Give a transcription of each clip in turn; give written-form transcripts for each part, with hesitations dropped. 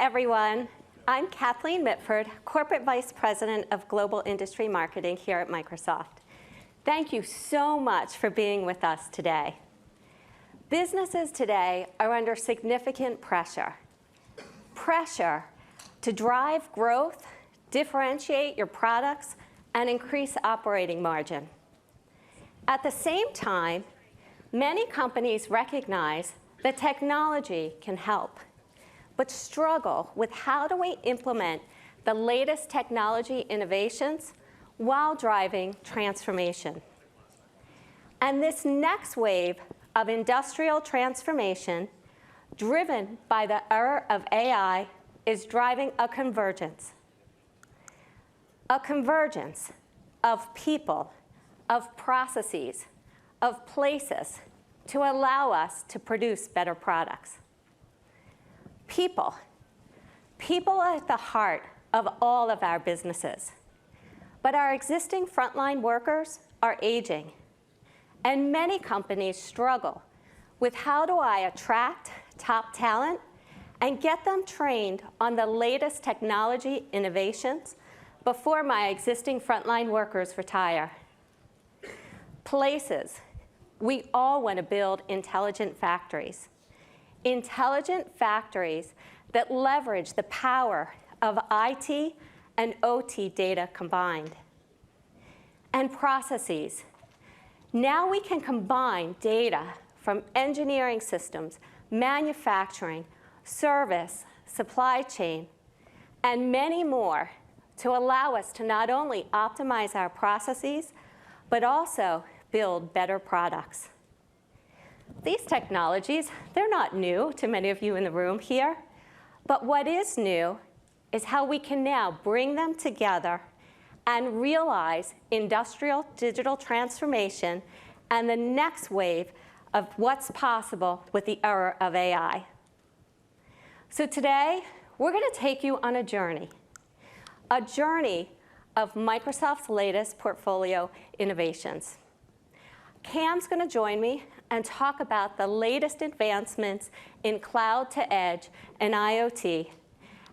everyone. I'm Kathleen Mitford, Corporate Vice President of Global Industry Marketing here at Microsoft. Thank you so much for being with us today. Businesses today are under significant pressure. Pressure to drive growth, differentiate your products, and increase operating margin. At the same time, many companies recognize that technology can help, but struggle with how do we implement the latest technology innovations while driving transformation. And this next wave of industrial transformation, driven by the era of AI, is driving a convergence. A convergence of people, of processes, of places to allow us to produce better products. People. People are at the heart of all of our businesses. But our existing frontline workers are aging. And many companies struggle with how do I attract top talent and get them trained on the latest technology innovations before my existing frontline workers retire. Places. We all want to build intelligent factories. Intelligent factories that leverage the power of IT and OT data combined. And processes. Now we can combine data from engineering systems, manufacturing, service, supply chain, and many more to allow us to not only optimize our processes, but also build better products. These technologies, they're not new to many of you in the room here. But what is new is how we can now bring them together and realize industrial digital transformation and the next wave of what's possible with the era of AI. So today, we're going to take you on a journey of Microsoft's latest portfolio innovations. Cam's going to join me and talk about the latest advancements in cloud to edge and IoT,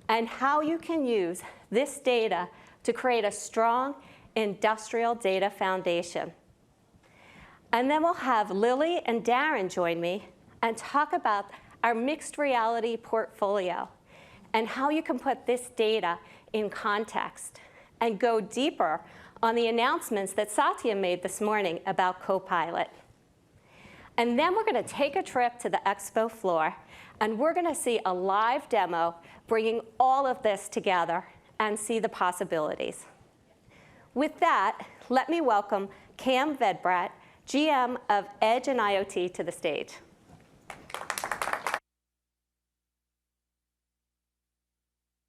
and how you can use this data to create a strong industrial data foundation. And then we'll have Lily and Darren join me and talk about our mixed reality portfolio and how you can put this data in context and go deeper on the announcements that Satya made this morning about Copilot. And then we're going to take a trip to the expo floor, and we're going to see a live demo bringing all of this together and see the possibilities. With that, let me welcome Cam Vedbrat, GM of Edge and IoT, to the stage.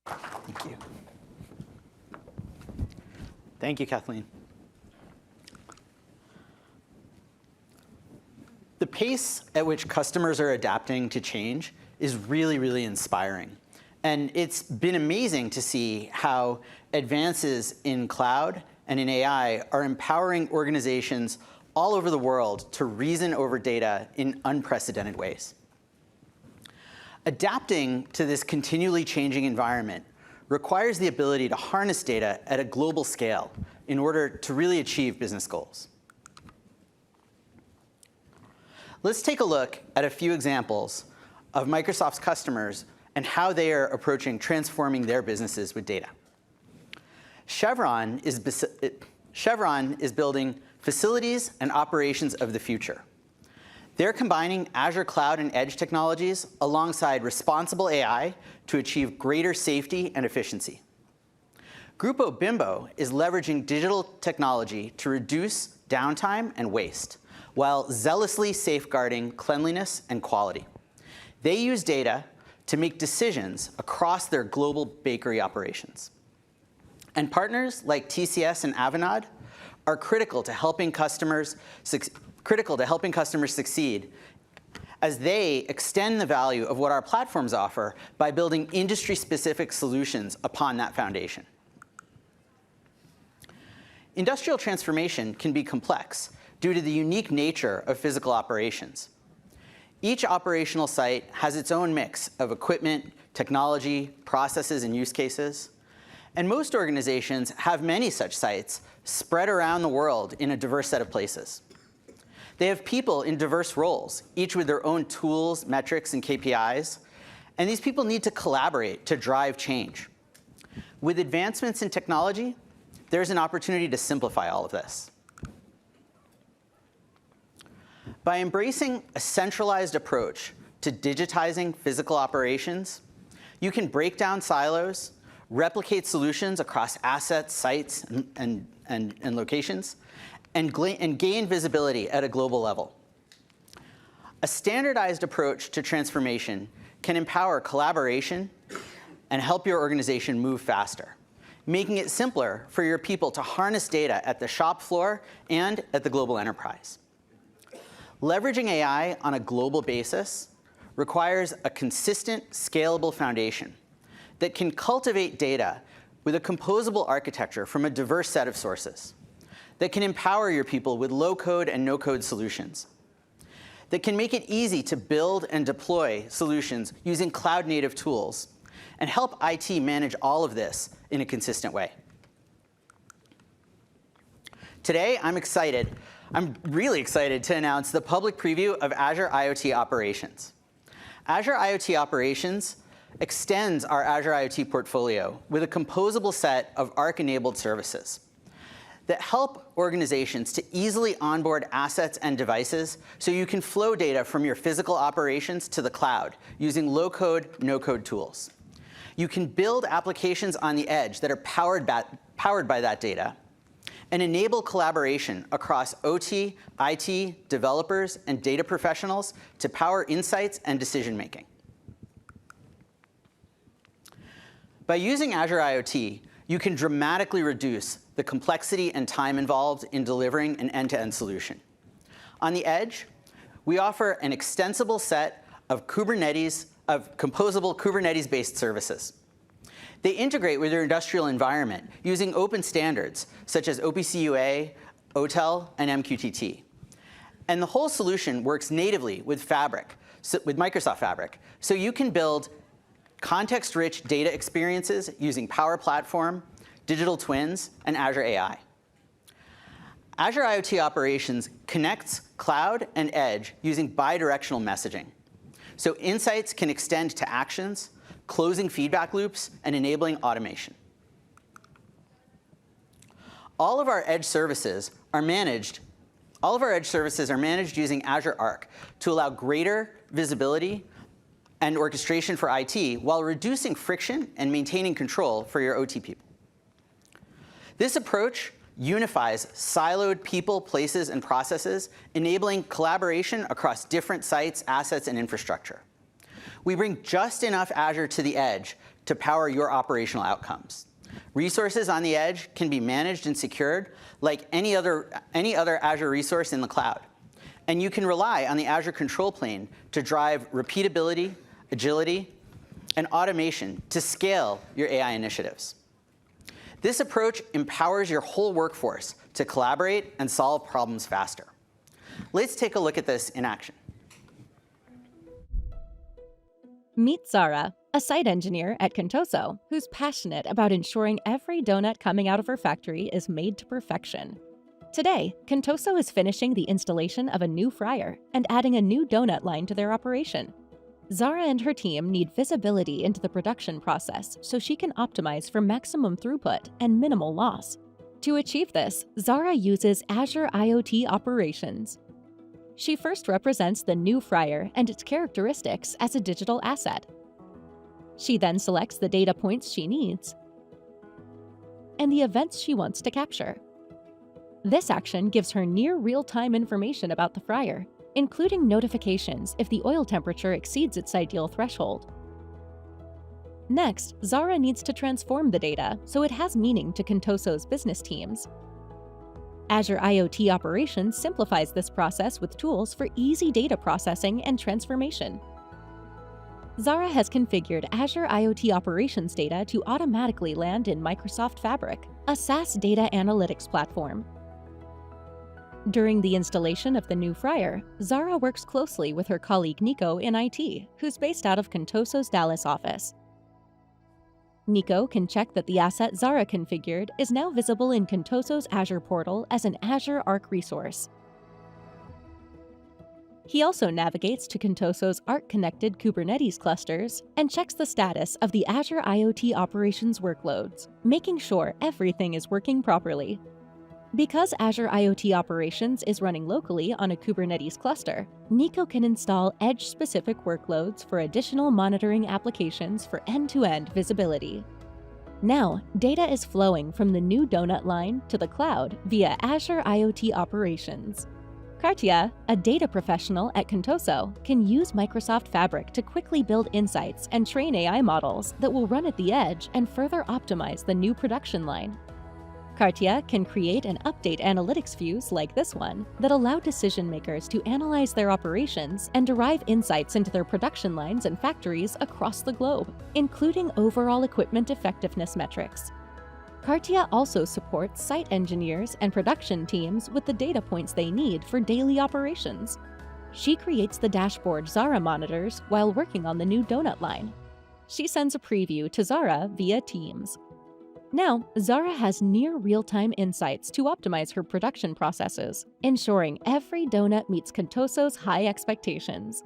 Thank you. Thank you, Kathleen. The pace at which customers are adapting to change is really, really inspiring. And it's been amazing to see how advances in cloud and in AI are empowering organizations all over the world to reason over data in unprecedented ways. Adapting to this continually changing environment requires the ability to harness data at a global scale in order to really achieve business goals. Let's take a look at a few examples of Microsoft's customers and how they are approaching transforming their businesses with data. Chevron is building facilities and operations of the future. They're combining Azure Cloud and Edge technologies alongside responsible AI to achieve greater safety and efficiency. Grupo Bimbo is leveraging digital technology to reduce downtime and waste, while zealously safeguarding cleanliness and quality. They use data to make decisions across their global bakery operations. And partners like TCS and Avanade are critical to helping customers succeed as they extend the value of what our platforms offer by building industry-specific solutions upon that foundation. Industrial transformation can be complex due to the unique nature of physical operations. Each operational site has its own mix of equipment, technology, processes, and use cases. And most organizations have many such sites spread around the world in a diverse set of places. They have people in diverse roles, each with their own tools, metrics, and KPIs. And these people need to collaborate to drive change. With advancements in technology, there's an opportunity to simplify all of this. By embracing a centralized approach to digitizing physical operations, you can break down silos, replicate solutions across assets, sites, and locations, and gain visibility at a global level. A standardized approach to transformation can empower collaboration and help your organization move faster, making it simpler for your people to harness data at the shop floor and at the global enterprise. Leveraging AI on a global basis requires a consistent, scalable foundation that can cultivate data with a composable architecture from a diverse set of sources, that can empower your people with low-code and no-code solutions, that can make it easy to build and deploy solutions using cloud-native tools, and help IT manage all of this in a consistent way. Today, I'm really excited to announce the public preview of Azure IoT Operations. Azure IoT Operations extends our Azure IoT portfolio with a composable set of Arc-enabled services that help organizations to easily onboard assets and devices so you can flow data from your physical operations to the cloud using low-code, no-code tools. You can build applications on the edge that are powered by that data and enable collaboration across OT, IT, developers, and data professionals to power insights and decision-making. By using Azure IoT, you can dramatically reduce the complexity and time involved in delivering an end-to-end solution. On the edge, we offer an extensible set of composable Kubernetes-based services. They integrate with your industrial environment using open standards such as OPC UA, OTel, and MQTT. And the whole solution works natively with Fabric, with Microsoft Fabric, so you can build context-rich data experiences using Power Platform, digital twins, and Azure AI. Azure IoT Operations connects cloud and edge using bidirectional messaging. So insights can extend to actions, closing feedback loops, and enabling automation. All of our edge services are managed using Azure Arc to allow greater visibility and orchestration for IT while reducing friction and maintaining control for your OT people. This approach unifies siloed people, places, and processes, enabling collaboration across different sites, assets, and infrastructure. We bring just enough Azure to the edge to power your operational outcomes. Resources on the edge can be managed and secured like any other Azure resource in the cloud. And you can rely on the Azure control plane to drive repeatability, agility, and automation to scale your AI initiatives. This approach empowers your whole workforce to collaborate and solve problems faster. Let's take a look at this in action. Meet Zara, a site engineer at Contoso, who's passionate about ensuring every donut coming out of her factory is made to perfection. Today, Contoso is finishing the installation of a new fryer and adding a new donut line to their operation. Zara and her team need visibility into the production process so she can optimize for maximum throughput and minimal loss. To achieve this, Zara uses Azure IoT Operations. She first represents the new fryer and its characteristics as a digital asset. She then selects the data points she needs and the events she wants to capture. This action gives her near real-time information about the fryer, including notifications if the oil temperature exceeds its ideal threshold. Next, Zara needs to transform the data so it has meaning to Contoso's business teams. Azure IoT Operations simplifies this process with tools for easy data processing and transformation. Zara has configured Azure IoT Operations data to automatically land in Microsoft Fabric, a SaaS data analytics platform. During the installation of the new fryer, Zara works closely with her colleague Nico in IT, who's based out of Contoso's Dallas office. Nico can check that the asset Zara configured is now visible in Contoso's Azure portal as an Azure Arc resource. He also navigates to Contoso's Arc-connected Kubernetes clusters and checks the status of the Azure IoT operations workloads, making sure everything is working properly. Because Azure IoT Operations is running locally on a Kubernetes cluster, Nico can install edge-specific workloads for additional monitoring applications for end-to-end visibility. Now, data is flowing from the new donut line to the cloud via Azure IoT Operations. Kartia, a data professional at Contoso, can use Microsoft Fabric to quickly build insights and train AI models that will run at the edge and further optimize the new production line. Kartia can create and update analytics views like this one that allow decision makers to analyze their operations and derive insights into their production lines and factories across the globe, including overall equipment effectiveness metrics. Kartia also supports site engineers and production teams with the data points they need for daily operations. She creates the dashboard Zara monitors while working on the new donut line. She sends a preview to Zara via Teams. Now, Zara has near real-time insights to optimize her production processes, ensuring every donut meets Contoso's high expectations.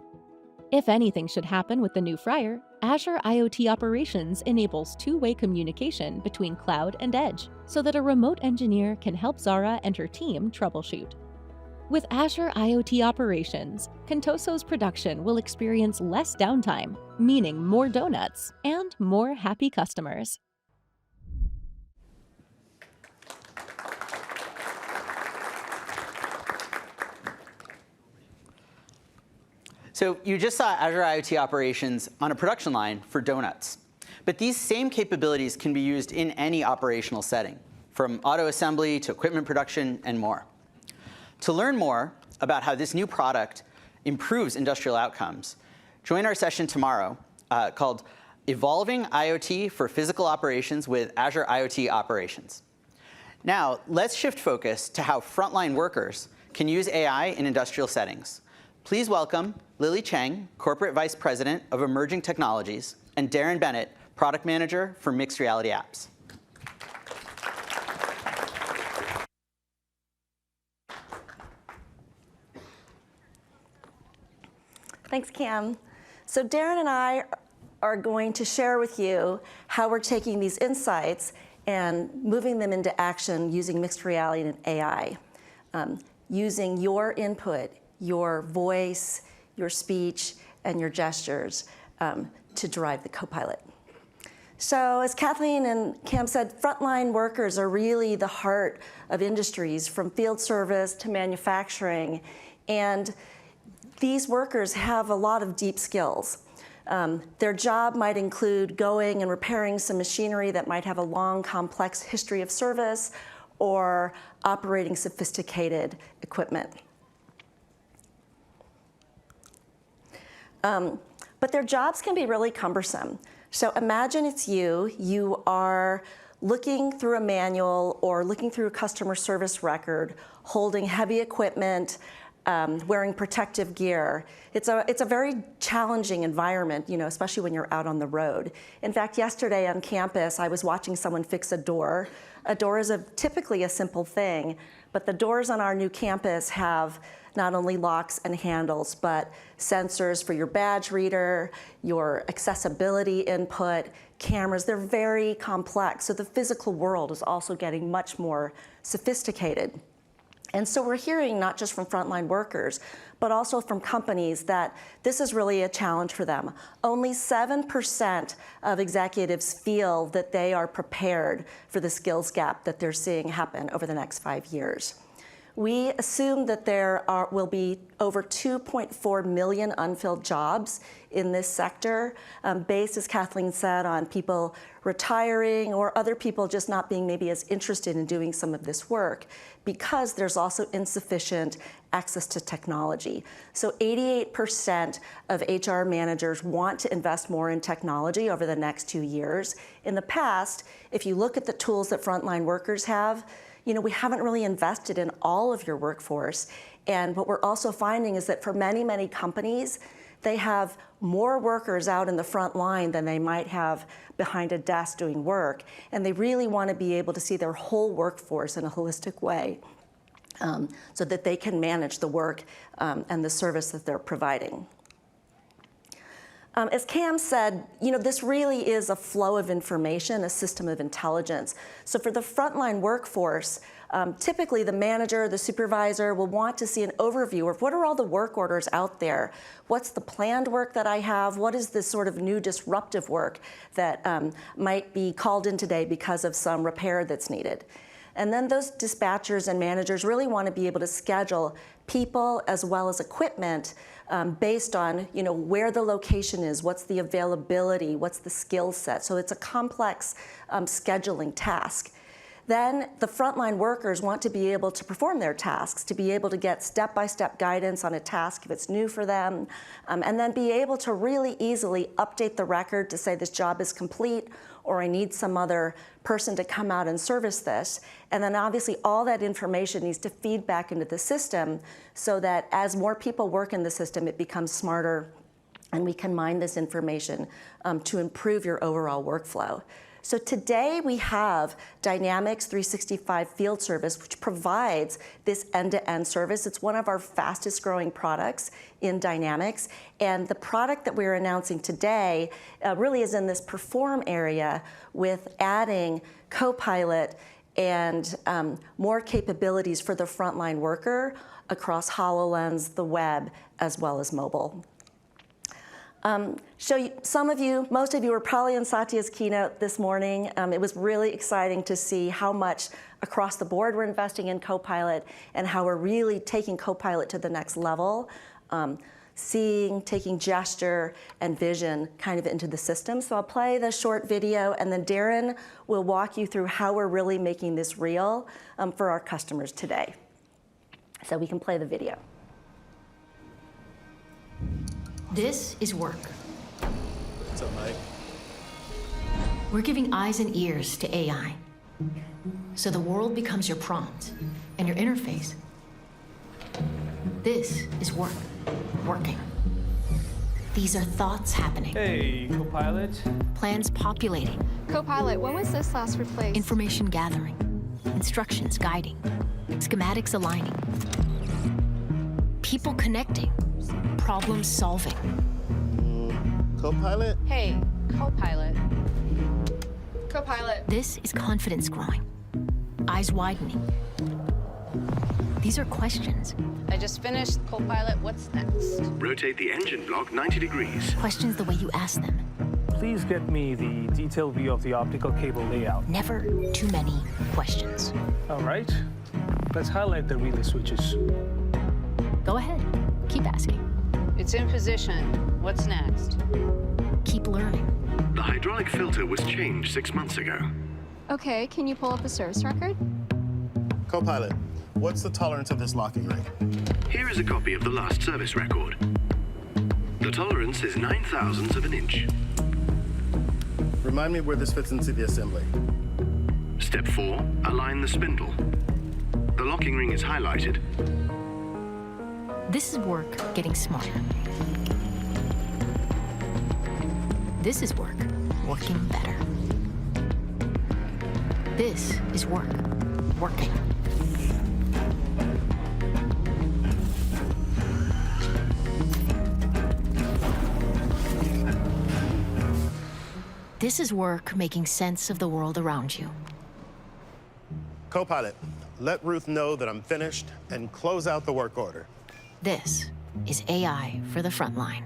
If anything should happen with the new fryer, Azure IoT Operations enables two-way communication between cloud and edge, so that a remote engineer can help Zara and her team troubleshoot. With Azure IoT Operations, Contoso's production will experience less downtime, meaning more donuts and more happy customers. So you just saw Azure IoT Operations on a production line for donuts. But these same capabilities can be used in any operational setting, from auto assembly to equipment production and more. To learn more about how this new product improves industrial outcomes, join our session tomorrow called Evolving IoT for Physical Operations with Azure IoT Operations. Now, let's shift focus to how frontline workers can use AI in industrial settings. Please welcome Lily Cheng, Corporate Vice President of Emerging Technologies, and Darren Bennett, Product Manager for Mixed Reality Apps. Thanks, Cam. So Darren and I are going to share with you how we're taking these insights and moving them into action using mixed reality and AI, using your input, your voice, your speech, and your gestures to drive the Copilot. So as Kathleen and Cam said, frontline workers are really the heart of industries, from field service to manufacturing. And these workers have a lot of deep skills. Their job might include going and repairing some machinery that might have a long, complex history of service, or operating sophisticated equipment. But their jobs can be really cumbersome. So imagine it's you. You are looking through a manual or looking through a customer service record, holding heavy equipment, wearing protective gear. It's a very challenging environment, especially when you're out on the road. In fact, yesterday on campus, I was watching someone fix a door. A door is typically a simple thing, but the doors on our new campus have not only locks and handles, but sensors for your badge reader, your accessibility input, cameras. They're very complex. So the physical world is also getting much more sophisticated. And so we're hearing not just from frontline workers, but also from companies that this is really a challenge for them. Only 7% of executives feel that they are prepared for the skills gap that they're seeing happen over the next 5 years. We assume that there will be over 2.4 million unfilled jobs in this sector, based, as Kathleen said, on people retiring or other people just not being maybe as interested in doing some of this work, because there's also insufficient access to technology. So 88% of HR managers want to invest more in technology over the next 2 years. In the past, if you look at the tools that frontline workers have, we haven't really invested in all of your workforce. And what we're also finding is that for many, many companies, they have more workers out in the front line than they might have behind a desk doing work. And they really want to be able to see their whole workforce in a holistic way so that they can manage the work and the service that they're providing. As Cam said, this really is a flow of information, a system of intelligence. So for the frontline workforce, typically the manager, the supervisor will want to see an overview of what are all the work orders out there? What's the planned work that I have? What is this sort of new disruptive work that might be called in today because of some repair that's needed? And then those dispatchers and managers really want to be able to schedule people as well as equipment based on where the location is, what's the availability, what's the skill set. So it's a complex scheduling task. Then the frontline workers want to be able to perform their tasks, to be able to get step-by-step guidance on a task if it's new for them, and then be able to really easily update the record to say this job is complete or I need some other person to come out and service this. And then obviously all that information needs to feed back into the system so that as more people work in the system, it becomes smarter and we can mine this information to improve your overall workflow. So today we have Dynamics 365 Field Service, which provides this end-to-end service. It's one of our fastest growing products in Dynamics. And the product that we're announcing today really is in this perform area with adding Copilot and more capabilities for the frontline worker across HoloLens, the web, as well as mobile. Most of you were probably in Satya's keynote this morning. It was really exciting to see how much across the board we're investing in Copilot and how we're really taking Copilot to the next level, taking gesture and vision kind of into the system. So I'll play the short video and then Darren will walk you through how we're really making this real for our customers today. So we can play the video. This is work. What's up, Mike? We're giving eyes and ears to AI. So the world becomes your prompt and your interface. This is work. Working. These are thoughts happening. Hey, Copilot. Plans populating. Copilot, when was this last replaced? Information gathering. Instructions guiding. Schematics aligning. People connecting. Problem solving. Copilot? Hey, Copilot. Copilot. This is confidence growing. Eyes widening. These are questions. I just finished. Copilot, what's next? Rotate the engine block 90 degrees. Questions the way you ask them. Please get me the detailed view of the optical cable layout. Never too many questions. All right. Let's highlight the relay switches. Go ahead. Keep asking. It's in position. What's next? Keep learning. The hydraulic filter was changed 6 months ago. Okay, can you pull up the service record? Copilot, what's the tolerance of this locking ring? Here is a copy of the last service record. The tolerance is 9/1000ths of an inch. Remind me where this fits into the assembly. Step 4, align the spindle. The locking ring is highlighted. This is work getting smarter. This is work working better. This is work working. This is work making sense of the world around you. Copilot, let Ruth know that I'm finished and close out the work order. This is AI for the front line.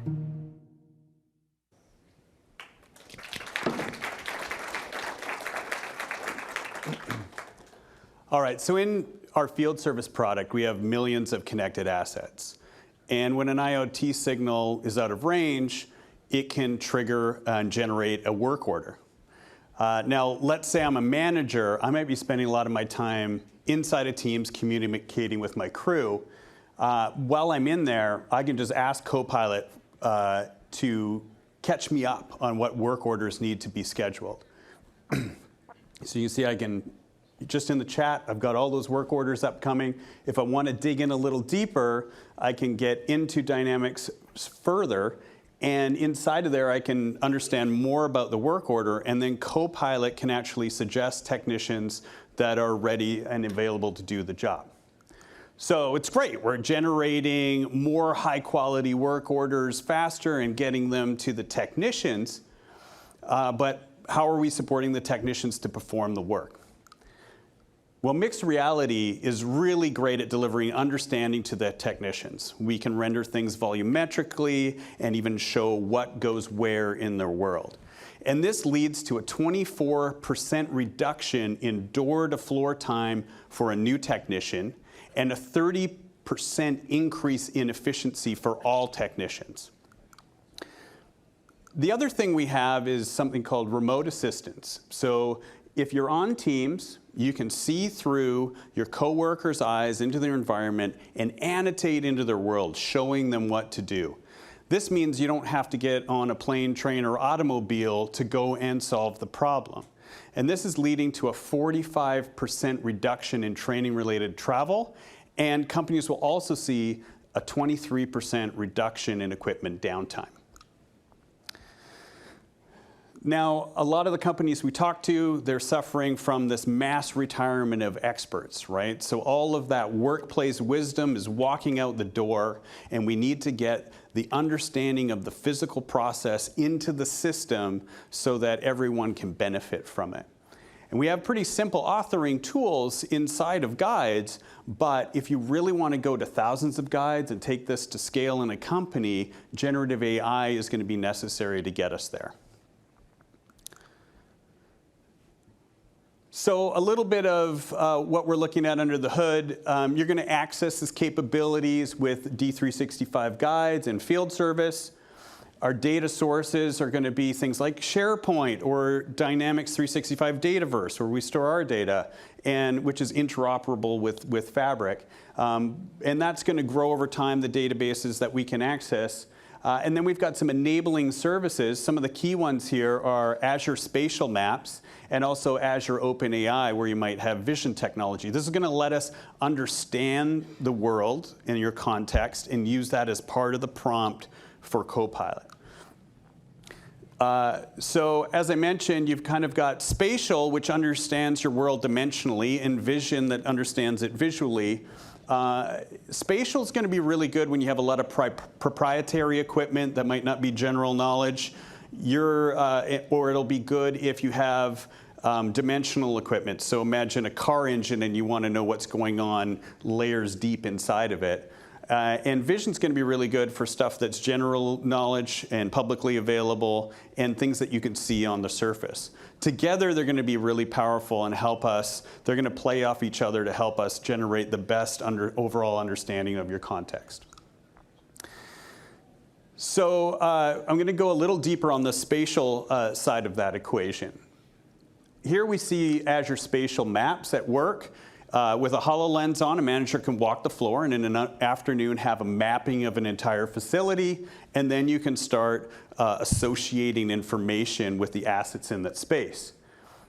All right, so in our field service product, we have millions of connected assets. And when an IoT signal is out of range, it can trigger and generate a work order. Now, let's say I'm a manager. I might be spending a lot of my time inside of Teams communicating with my crew. While I'm in there, I can just ask Copilot to catch me up on what work orders need to be scheduled. So you see I can just in the chat, I've got all those work orders upcoming. If I want to dig in a little deeper, I can get into Dynamics further. And inside of there, I can understand more about the work order, and then Copilot can actually suggest technicians that are ready and available to do the job. So it's great. We're generating more high-quality work orders faster and getting them to the technicians. But how are we supporting the technicians to perform the work? Well, mixed reality is really great at delivering understanding to the technicians. We can render things volumetrically and even show what goes where in their world. And this leads to a 24% reduction in door-to-floor time for a new technician and a 30% increase in efficiency for all technicians. The other thing we have is something called remote assistance. So if you're on Teams, you can see through your coworkers' eyes into their environment and annotate into their world, showing them what to do. This means you don't have to get on a plane, train, or automobile to go and solve the problem. And this is leading to a 45% reduction in training-related travel, and companies will also see a 23% reduction in equipment downtime. Now, a lot of the companies we talk to, they're suffering from this mass retirement of experts, right? So all of that workplace wisdom is walking out the door, and we need to get the understanding of the physical process into the system so that everyone can benefit from it. And we have pretty simple authoring tools inside of guides, but if you really want to go to thousands of guides and take this to scale in a company, generative AI is going to be necessary to get us there. So a little bit of what we're looking at under the hood. You're going to access these capabilities with D365 guides and field service. Our data sources are going to be things like SharePoint or Dynamics 365 Dataverse, where we store our data, and which is interoperable with Fabric. And that's going to grow over time, the databases that we can access. And then we've got some enabling services. Some of the key ones here are Azure Spatial Maps and also Azure OpenAI, where you might have vision technology. This is going to let us understand the world in your context and use that as part of the prompt for Copilot. So as I mentioned, you've kind of got spatial, which understands your world dimensionally, and vision that understands it visually. Spatial is going to be really good when you have a lot of proprietary equipment that might not be general knowledge. Or it'll be good if you have dimensional equipment. So imagine a car engine and you want to know what's going on layers deep inside of it. And vision's going to be really good for stuff that's general knowledge and publicly available and things that you can see on the surface. Together, they're going to be really powerful and help us. They're going to play off each other to help us generate the best overall understanding of your context. So I'm going to go a little deeper on the spatial side of that equation. Here we see Azure Spatial Maps at work. With a HoloLens on, a manager can walk the floor and in an afternoon have a mapping of an entire facility, and then you can start associating information with the assets in that space.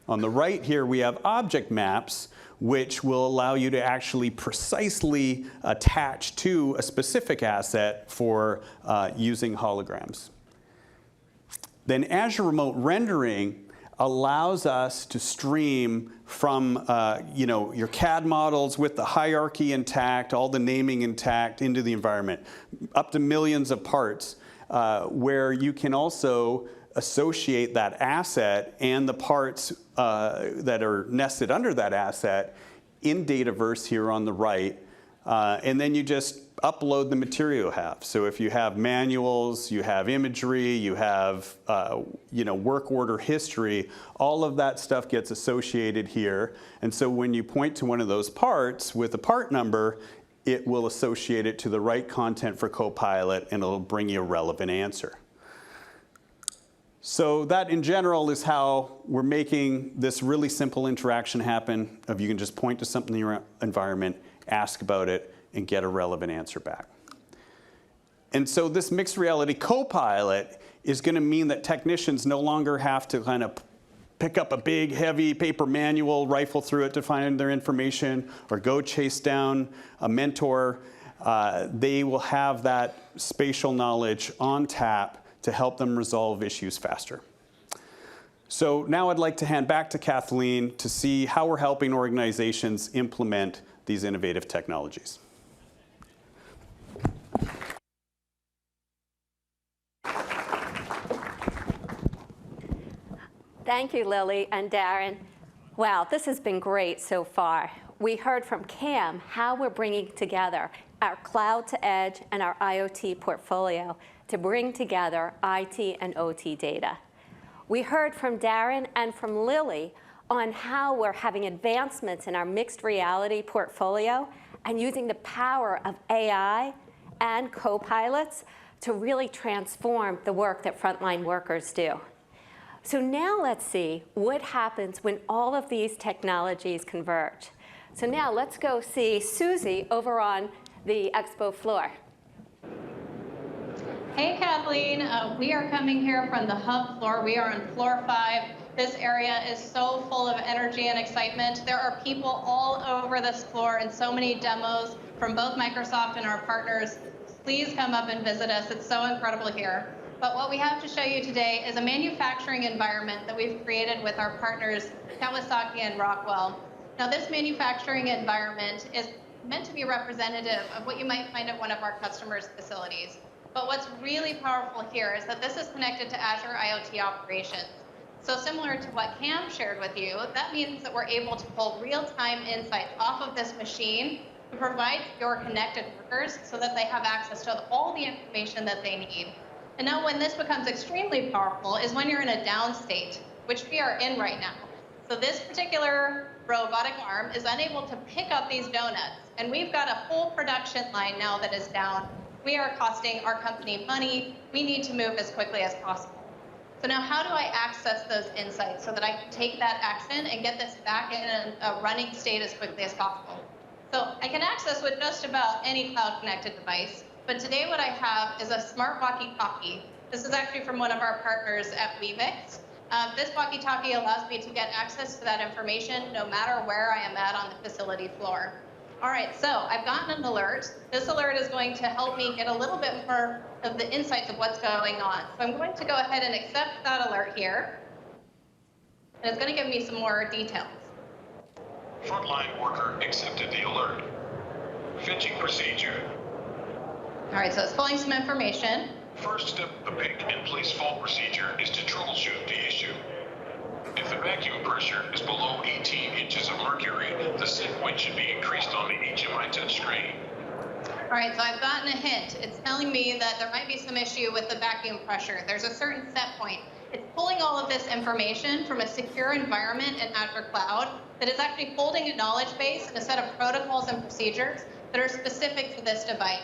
On the right here, we have object maps, which will allow you to actually precisely attach to a specific asset for using holograms. Then Azure Remote Rendering allows us to stream from your CAD models with the hierarchy intact, all the naming intact into the environment, up to millions of parts, where you can also associate that asset and the parts that are nested under that asset in Dataverse here on the right. And then you just upload the material you have. So if you have manuals, you have imagery, you have work order history, all of that stuff gets associated here. And so when you point to one of those parts with a part number, it will associate it to the right content for Copilot, and it'll bring you a relevant answer. So that, in general, is how we're making this really simple interaction happen. Of you can just point to something in your environment, ask about it, and get a relevant answer back. And so this mixed reality Copilot is going to mean that technicians no longer have to kind of pick up a big, heavy paper manual, rifle through it to find their information, or go chase down a mentor. They will have that spatial knowledge on tap to help them resolve issues faster. So now I'd like to hand back to Kathleen to see how we're helping organizations implement these innovative technologies. Thank you, Lily and Darren. Wow, this has been great so far. We heard from Cam how we're bringing together our cloud to edge and our IoT portfolio to bring together IT and OT data. We heard from Darren and from Lily on how we're having advancements in our mixed reality portfolio and using the power of AI and copilots to really transform the work that frontline workers do. So now let's see what happens when all of these technologies converge. So now let's go see Susie over on the expo floor. Hey, Kathleen. We are coming here from the hub floor. We are on floor 5. This area is so full of energy and excitement. There are people all over this floor and so many demos from both Microsoft and our partners. Please come up and visit us. It's so incredible here. But what we have to show you today is a manufacturing environment that we've created with our partners, Kawasaki and Rockwell. Now, this manufacturing environment is meant to be representative of what you might find at one of our customers' facilities. But what's really powerful here is that this is connected to Azure IoT Operations. So similar to what Cam shared with you, that means that we're able to pull real-time insights off of this machine to provide your connected workers so that they have access to all the information that they need. And now when this becomes extremely powerful is when you're in a down state, which we are in right now. So this particular robotic arm is unable to pick up these donuts. And we've got a full production line now that is down. We are costing our company money. We need to move as quickly as possible. So now how do I access those insights so that I can take that action and get this back in a running state as quickly as possible? So I can access with just about any cloud-connected device. But today what I have is a smart walkie-talkie. This is actually from one of our partners at Weavix. This walkie-talkie allows me to get access to that information no matter where I am at on the facility floor. All right, so I've gotten an alert. This alert is going to help me get a little bit more of the insights of what's going on. So I'm going to go ahead and accept that alert here. And it's going to give me some more details. Frontline worker accepted the alert. Fetching procedure. All right, so it's pulling some information. First step of the pick and place fault procedure is to troubleshoot the issue. If the vacuum pressure is below 18 inches of mercury, the set point should be increased on the HMI touchscreen. All right, so I've gotten a hint. It's telling me that there might be some issue with the vacuum pressure. There's a certain set point. It's pulling all of this information from a secure environment in Azure Cloud that is actually holding a knowledge base and a set of protocols and procedures that are specific to this device.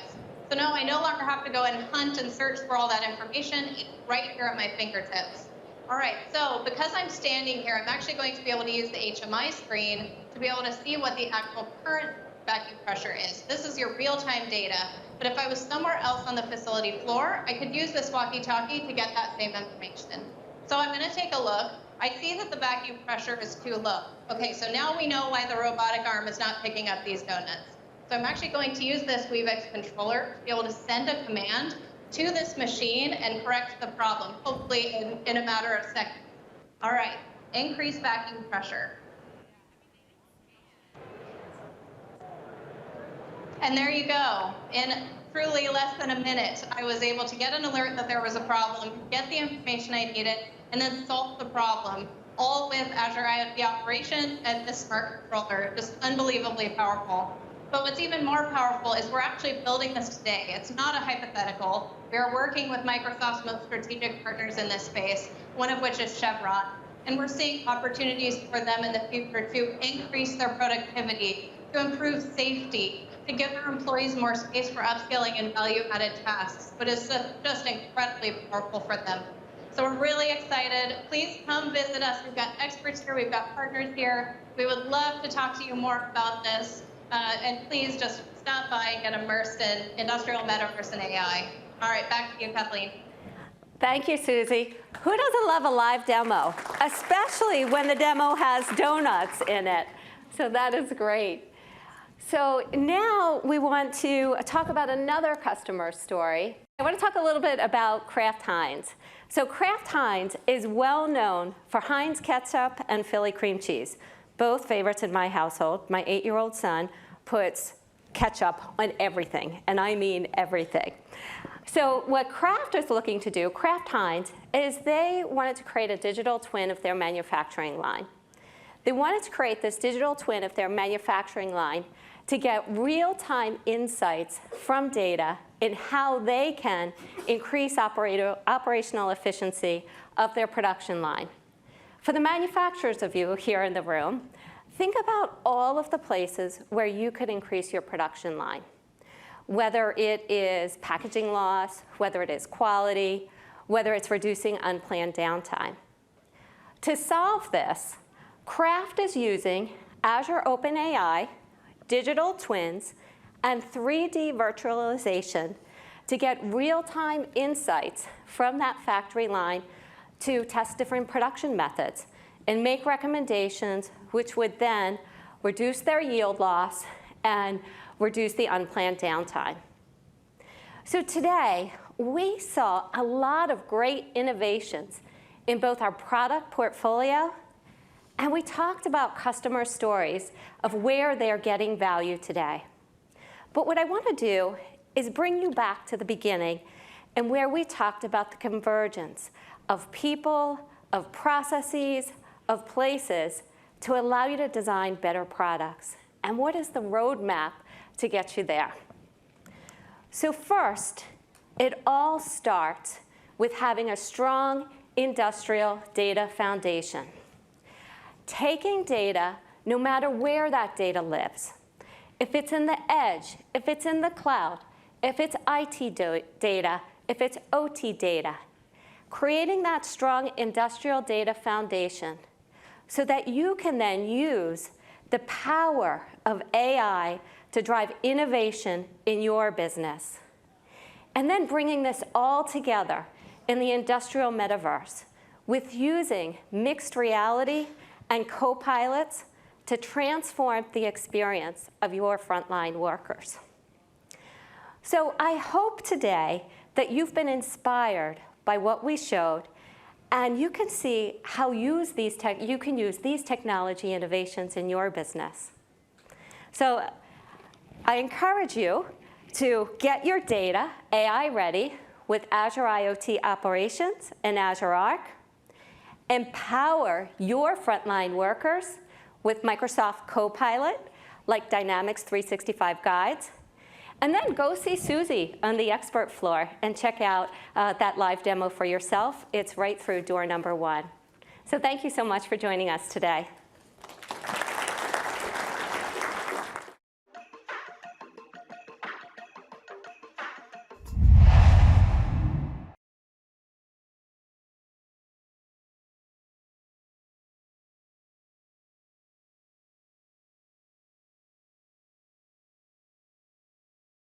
So now I no longer have to go and hunt and search for all that information. It's right here at my fingertips. All right, so because I'm standing here, I'm actually going to be able to use the HMI screen to be able to see what the actual current vacuum pressure is. This is your real-time data. But if I was somewhere else on the facility floor, I could use this walkie-talkie to get that same information. So I'm going to take a look. I see that the vacuum pressure is too low. Okay, so now we know why the robotic arm is not picking up these donuts. So I'm actually going to use this Weavix controller to be able to send a command to this machine and correct the problem, hopefully in a matter of seconds. All right, increase vacuum pressure. And there you go. In truly less than a minute, I was able to get an alert that there was a problem, get the information I needed, and then solve the problem, all with Azure IoT Operations and the smart controller. Just unbelievably powerful. But what's even more powerful is we're actually building this today. It's not a hypothetical. We are working with Microsoft's most strategic partners in this space, one of which is Chevron. And we're seeing opportunities for them in the future to increase their productivity, to improve safety, to give their employees more space for upskilling and value-added tasks. But it's just incredibly powerful for them. So we're really excited. Please come visit us. We've got experts here. We've got partners here. We would love to talk to you more about this. And please just stop by and get immersed in industrial metaverse and AI. All right, back to you, Kathleen. Thank you, Susie. Who doesn't love a live demo, especially when the demo has donuts in it? So that is great. So now we want to talk about another customer story. I want to talk a little bit about Kraft Heinz. So Kraft Heinz is well known for Heinz ketchup and Philly cream cheese, both favorites in my household. My 8-year-old son puts ketchup on everything, and I mean everything. So what Kraft is looking to do, Kraft Heinz, is they wanted to create a digital twin of their manufacturing line. They wanted to create this digital twin of their manufacturing line to get real-time insights from data in how they can increase operational efficiency of their production line. For the manufacturers of you here in the room, think about all of the places where you could increase your production line. Whether it is packaging loss, whether it is quality, whether it's reducing unplanned downtime. To solve this, Kraft is using Azure OpenAI, digital twins, and 3D virtualization to get real-time insights from that factory line to test different production methods and make recommendations which would then reduce their yield loss and reduce the unplanned downtime. So today, we saw a lot of great innovations in both our product portfolio, and we talked about customer stories of where they're getting value today. But what I want to do is bring you back to the beginning and where we talked about the convergence of people, of processes, of places to allow you to design better products. And what is the roadmap to get you there? So first, it all starts with having a strong industrial data foundation. Taking data, no matter where that data lives, if it's in the edge, if it's in the cloud, if it's IT data, if it's OT data, creating that strong industrial data foundation so that you can then use the power of AI to drive innovation in your business. And then bringing this all together in the industrial metaverse with using mixed reality and co-pilots to transform the experience of your frontline workers. So I hope today that you've been inspired by what we showed, and you can see how you can use these technology innovations in your business. So I encourage you to get your data AI ready with Azure IoT Operations and Azure Arc. Empower your frontline workers with Microsoft Copilot, like Dynamics 365 Guides. And then go see Susie on the expert floor and check out that live demo for yourself. It's right through door number 1. So thank you so much for joining us today.